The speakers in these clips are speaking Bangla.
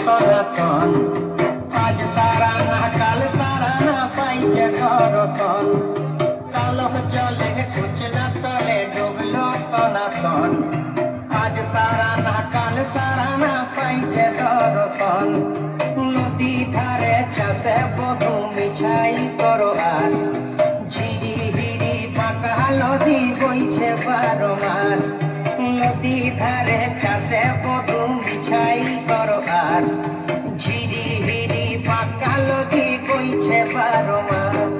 সনাতন। আজ সারা না কাল সারা না পাইছে দর্শন, কালো জলে কুচলা তলে ডুবলো সনাতন। আজ সারা না কাল সারা না পাইছে দর্শন, নদী ধারে চাষে বধু মিছাই করো আস, ঝিরি হিরি পাকা নদী বইছে 12 মাস। নদী ধারে চাষে বধু মিছাই করো আস, ঝিরি হিরি পাকা নদী বইছে 12 মাস।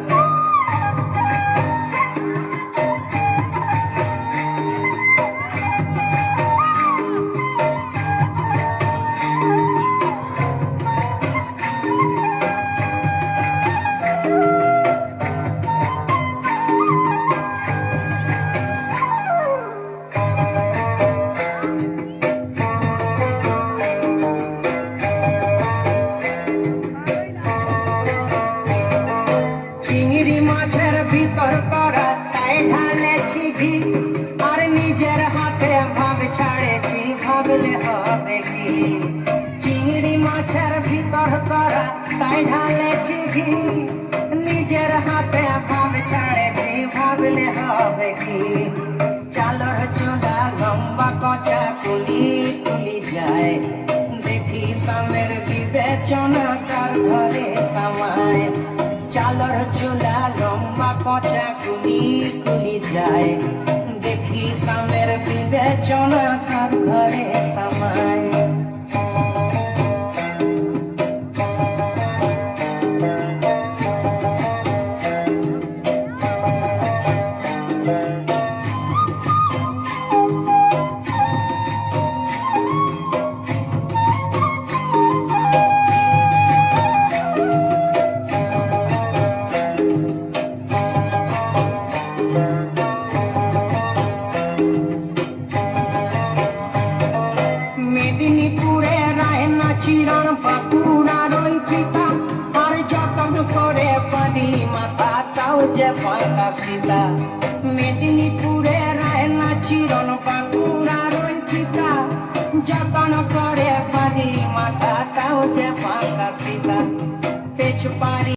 চিংড়ি মাছের ভিতর করা তাই ঢালেছি ঘি, আর নিজের হাতে ভাব ছাড়েছি ভাবলে হবে কি। চিংড়ি মাছের ভিতর করা তাই ঢালেছি ঘি, নিজের হাতে ভাব ছাড়েছি ভাবলে হবে কি। চালর চুলা লম্বা কচা কুলি কুলি যায়, দেখি সামের বিবেচনা তার ঘরে সামায়। চালর চুলা লম্বা কচা কুলি কুলি যায়, দেখি সামের বিবেচনা তার ঘরে সামায়। মেদিনীপুরে রায়না চিরণ বাঁকুড়ার ওই পিতা, আর যতন করে পানি মাথা তাও যে পাকা সীতা। মেদিনীপুরে রায়না চিরণ বাঁকুড়ার ওই পিতা, যতন করে পানি মাথা তাও যে পাকা সীতা। পেছ পারি